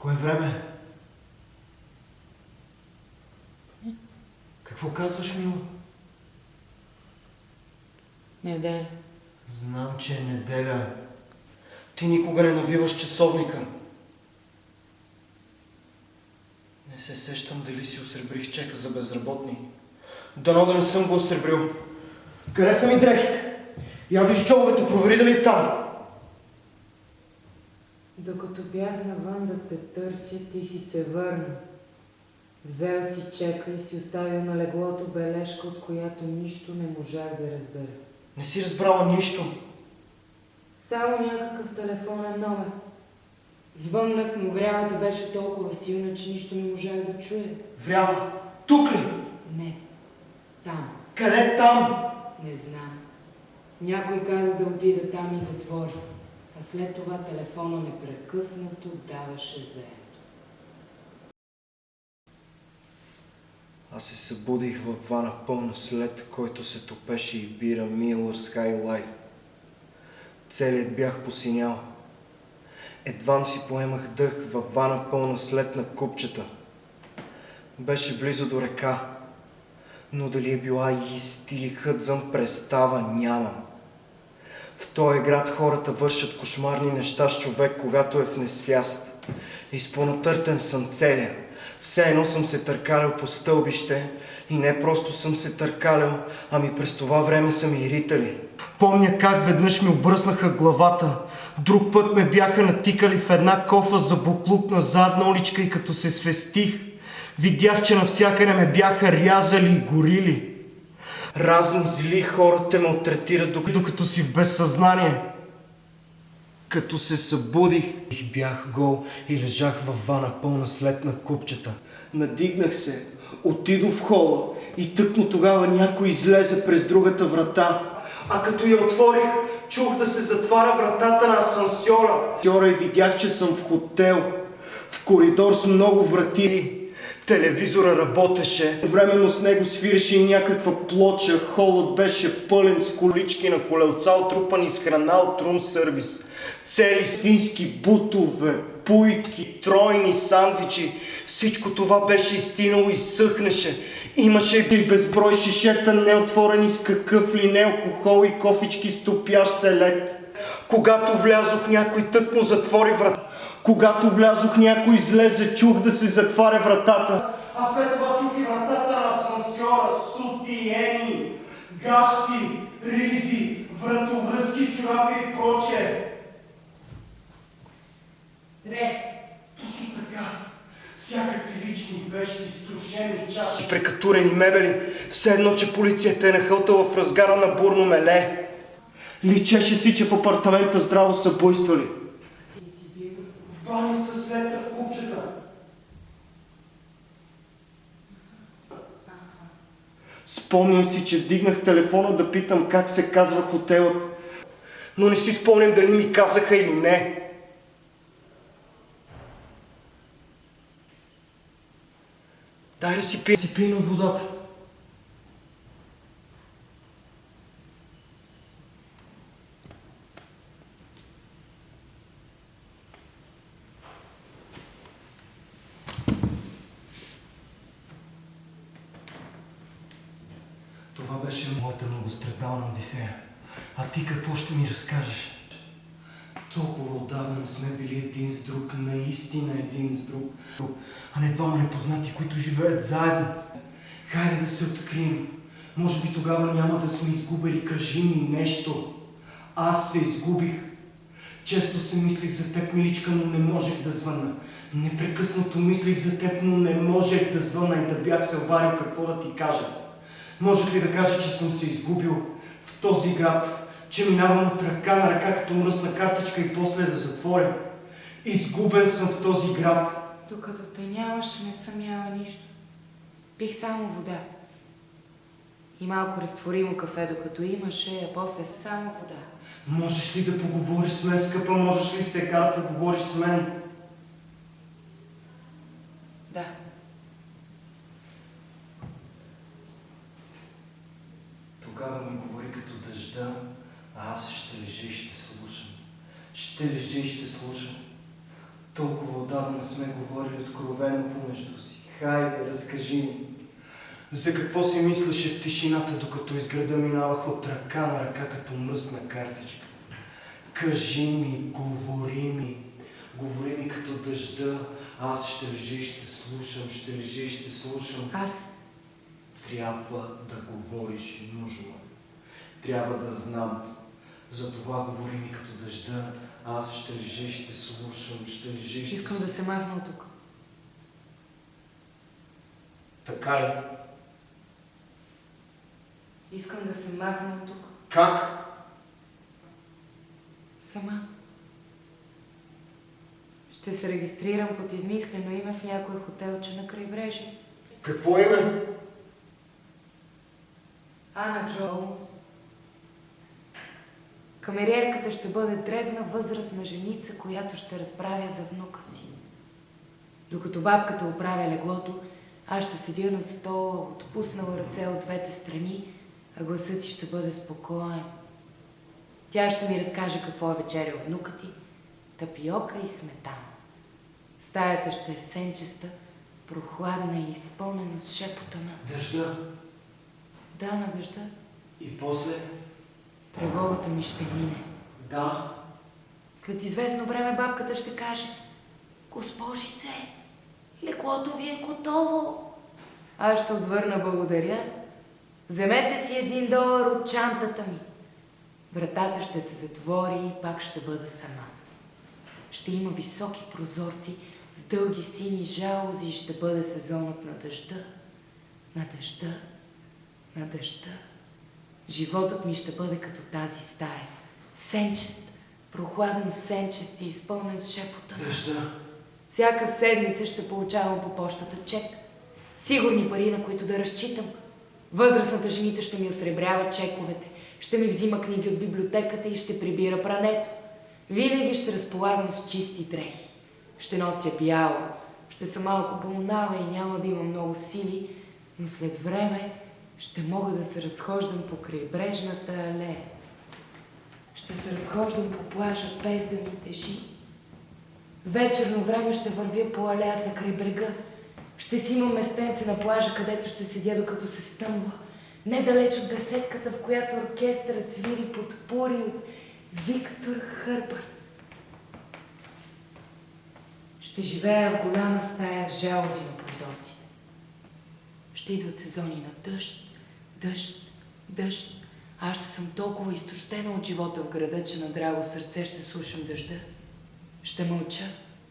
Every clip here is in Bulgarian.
Кое време? Какво казваш, Мила? Неделя. Знам, че е неделя. Ти никога не навиваш часовника. Не се сещам дали си осребрих чека за безработни. Дано да не съм го осребрил. Къде са ми дрехите? Я виж човете, провери дали е там. Докато бях навън да те търся, ти си се върна. Взел си чека и си оставил на леглото бележка, от която нищо не можах да разбера. Не си разбрала нищо. Само някакъв телефонен номер. Звъннах, но врявата беше толкова силна, че нищо не можах да чуя. Врява. Тук ли? Не. Там. Къде там? Не знам. Някой каза да отида там и затвори. А след това телефона непрекъснато даваше заето. Аз се събудих във вана пълна след, който се топеше и бира Miller High Life. Целият бях посинял. Едвам си поемах дъх във вана пълна след на купчета. Беше близо до река, но дали е била Ист или Хъдзън, представа нямам. В този град хората вършат кошмарни неща с човек, когато е в несвяст. Изпонатъртен съм целия. Все едно съм се търкалял по стълбище и не просто съм се търкалял, ами през това време са ми ритали. Помня как веднъж ми обръснаха главата, друг път ме бяха натикали в една кофа за буклук на задна уличка и като се свестих, видях, че навсякъде ме бяха рязали и горили. Разни зли хора те ме оттретират, докато си в безсъзнание. Като се събудих, бях гол и лежах във вана пълна след на купчета. Надигнах се, отидох в хола и тъкмо тогава някой излезе през другата врата. А като я отворих, чух да се затваря вратата на асансьора. И видях, че съм в хотел, в коридор с много врати. Телевизора работеше, временно с него свиреше и някаква плоча, холът беше пълен с колички на колелца, отрупани с храна от рум сервис. Цели свински бутове, пуйки, тройни сандвичи, всичко това беше изтинало и съхнеше. Имаше и безброй шишета, неотворени с какъв ли не алкохол и кофички с топящ се лед. Когато влязох, някой тъкмо затвори врата. Когато влязох, някой излезе, чух да се затваря вратата. А след това чух и вратата на асансьора, сутиени, гащи, ризи, вратовръзки, чорапи и прочее. Точно така. Всякакви лични вещи, струшени чаши, прекатурени мебели, все едно, че полицията е нахълтала в разгара на бурно меле. Личеше си, че в апартамента здраво са буйствали. В банята след на купчета. Спомням си, че вдигнах телефона да питам как се казва хотелът, но не си спомням дали ми казаха или не. Дай да си пия от водата. Това беше моята многострадална одисея. А ти какво ще ми разкажеш? Толкова отдавна не сме били един с друг, наистина един с друг, а не двама непознати, които живеят заедно. Хайде да се открием. Може би тогава няма да сме изгубили, кажи ми нещо. Аз се изгубих. Често се мислих за теб, миличка, но не можех да звънна. Непрекъснато мислих за теб, но не можех да звънна и да бях се обадил какво да ти кажа. Можех ли да кажа, че съм се изгубил в този град, че минавам от ръка на ръка като мръсна картичка и после да затворя? Изгубен съм в този град. Докато те нямаше, не съм яла нищо. Пих само вода. И малко разтворимо кафе, докато имаше, а после само вода. Можеш ли да поговориш с мен, скъпа? Можеш ли сега да поговориш с мен? Да. Тогава ми говори като дъжда, а аз ще лежа и ще слушам. Ще лежа и ще слушам. Толкова отдавна сме говорили откровено помежду си. Хайде, разкажи ми. За какво си мислеше в тишината, докато из града минавах от ръка на ръка, като мръсна картичка? Кажи ми, говори ми. Говори ми като дъжда. Аз ще лежа и ще слушам, ще лежа и ще слушам. Аз Трябва да говориш нужно. Трябва да знам. Затова говори ми като дъжда. Аз ще лежа и ще слушам, ще лежа и ще искам да се махна от тук. Така ли? Искам да се махна от тук. Как? Сама. Ще се регистрирам под измислено име в някое хотелче на крайбрежие. Какво име? Ана Джонс. Камериерката ще бъде дребна, възрастна женица, която ще разправя за внука си. Докато бабката оправя леглото, аз ще седя на стола, отпуснала ръце от двете страни, а гласът ти ще бъде спокоен. Тя ще ми разкаже какво е вечерял внукът ти, тапиока и сметана. Стаята ще е сенчеста, прохладна и изпълнена с шепота на... Дъжда. Да, на дъжда. И после? Тревогата ми ще мине. Да. След известно време бабката ще каже: госпожице, леглото ви е готово. Аз ще отвърна: благодаря. Вземете си $1 от чантата ми. Вратата ще се затвори и пак ще бъда сама. Ще има високи прозорци с дълги сини жалози и ще бъде сезонът на дъжда. На дъжда. На дъжда. Животът ми ще бъде като тази стая. Сенчест, прохладно сенчест и изпълнен с шепота. Дъжда. Всяка седмица ще получавам по почтата чек. Сигурни пари, на които да разчитам. Възрастната женица ще ми осребрява чековете, ще ми взима книги от библиотеката и ще прибира прането. Винаги ще разполагам с чисти дрехи. Ще нося бяло, ще съм малко болнава и няма да имам много сили, но след време ще мога да се разхождам по крайбрежната алея. Ще се разхождам по плажа без да ми тежи. Вечерно време ще вървя по алеята край брега. Ще си имам местенце на плажа, където ще седя докато се стъмва. Недалеч от беседката, в която оркестърът свири под пури от Виктор Хърбърт. Ще живея в голяма стая с жалози на прозорците. Ще идват сезони на дъжд, дъжд, дъжд. Аз ще съм толкова изтощена от живота в града, че на драго сърце ще слушам дъжда. Ще мълча.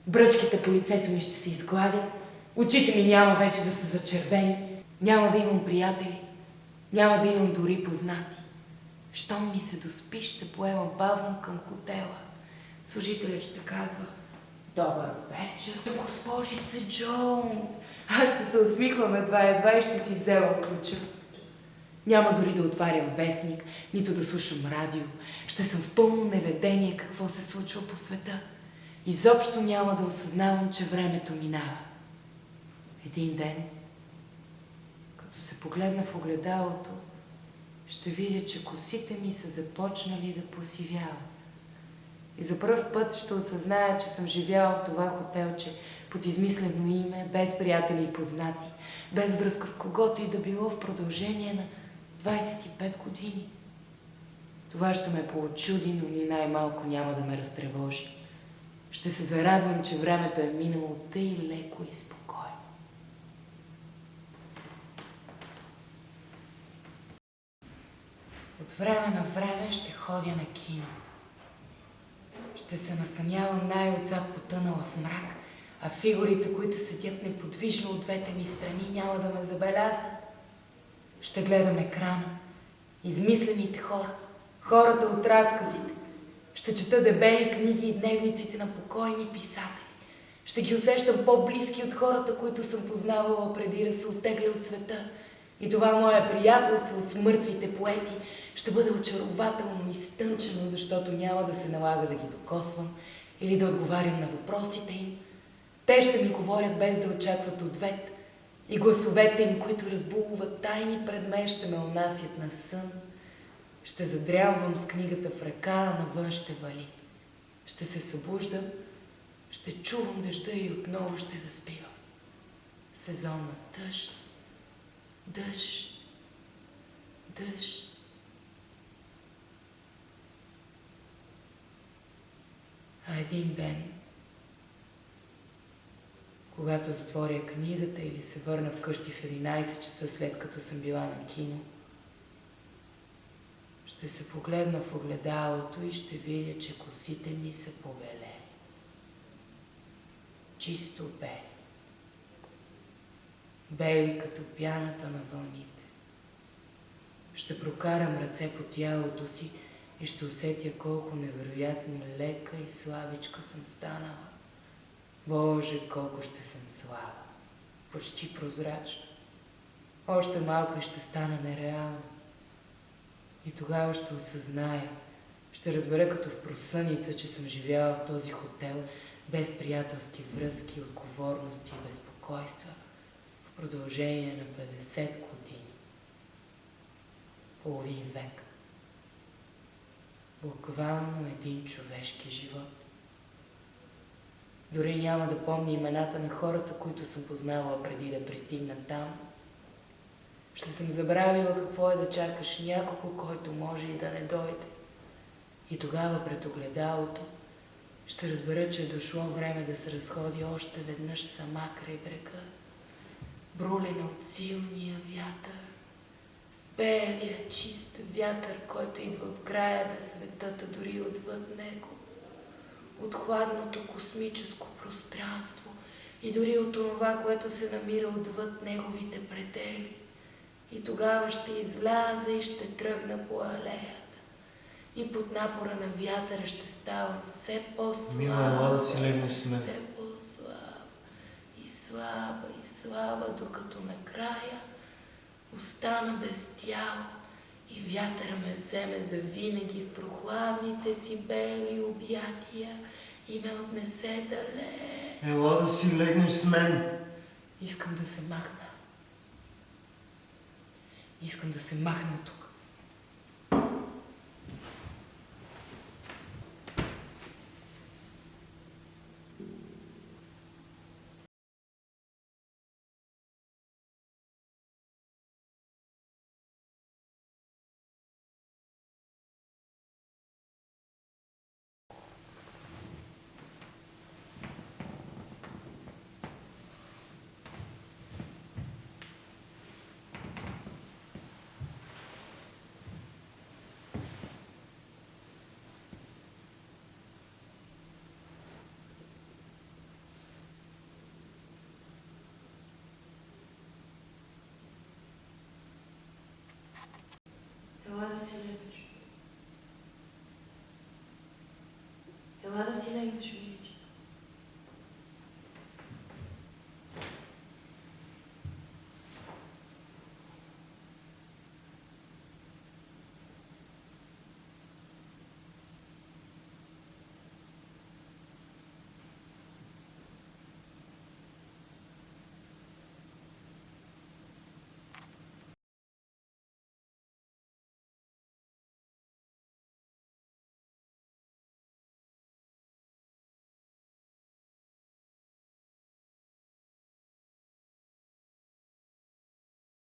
Бръчките по лицето ми ще се изгладят. Очите ми няма вече да са зачервени. Няма да имам приятели. Няма да имам дори познати. Щом ми се доспи, ще поема бавно към хотела. Служителят ще казва: добър вечер, госпожице Джонс. Аз ще се усмихвам едва и ще си вземам ключа. Няма дори да отварям вестник, нито да слушам радио. Ще съм в пълно неведение какво се случва по света. Изобщо няма да осъзнавам, че времето минава. Един ден, като се погледна в огледалото, ще видя, че косите ми са започнали да посивяват. И за пръв път ще осъзная, че съм живяла в това хотелче под измислено име, без приятели и познати, без връзка с когото и да било в продължение на 25 години. Това ще ме поочуди, но ни най-малко няма да ме разтревожи. Ще се зарадвам, че времето е минало тъй леко и спокойно. От време на време ще ходя на кино. Ще се настанявам най-отзад потънала в мрак, а фигурите, които седят неподвижно от двете ми страни, няма да ме забелязат. Ще гледам екрана, измислените хора, хората от разказите. Ще чета дебели книги и дневниците на покойни писатели. Ще ги усещам по-близки от хората, които съм познавала преди да се оттегля от света. И това мое приятелство с мъртвите поети ще бъде очарователно и стънчено, защото няма да се налага да ги докосвам или да отговарям на въпросите им. Те ще ми говорят без да очакват ответ и гласовете им, които разбулват тайни пред мен, ще ме унасят на сън. Ще задрямвам с книгата в ръка, а навън ще вали. Ще се събуждам Ще чувам дъжда и отново ще заспивам. Сезон на дъжд, дъжд, дъжд. А един ден, когато затворя книгата или се върна вкъщи в 11 часа след като съм била на кино, ще се погледна в огледалото и ще видя, че косите ми са побелели. Чисто бели. Бели като пяната на вълните. Ще прокарам ръце по тялото си и ще усетя колко невероятно лека и слабичка съм станала. Боже, колко ще съм слаба. Почти прозрачна. Още малко и ще стана нереална. И тогава ще осъзная, ще разбера като в просъница, че съм живяла в този хотел без приятелски връзки, отговорности и безпокойства в продължение на 50 години. Половин век. Буквално един човешки живот. Дори няма да помня имената на хората, които съм познавала преди да пристигна там. Ще съм забравила какво е да чакаш някого, който може и да не дойде. И тогава пред огледалото ще разбера, че е дошло време да се разходи още веднъж сама край брега, брулена от силния вятър, белия, чист вятър, който идва от края на света, дори отвъд него, от хладното космическо пространство и дори от това, което се намира отвъд неговите предели. И тогава ще изляза и ще тръгна по алеята. И под напора на вятъра ще ставам все по-слаба. Мила, ела да си легнеш с мен. Все по-слаба и слаба и слаба, докато накрая остана без тяло и вятъра ме вземе завинаги в прохладните си бели обятия и ме отнесе далеч. Ела да си легнеш с мен. Искам да се махна. Искам да се махна от тук. Ела да си легнеш. Ела да си легнеш, ми.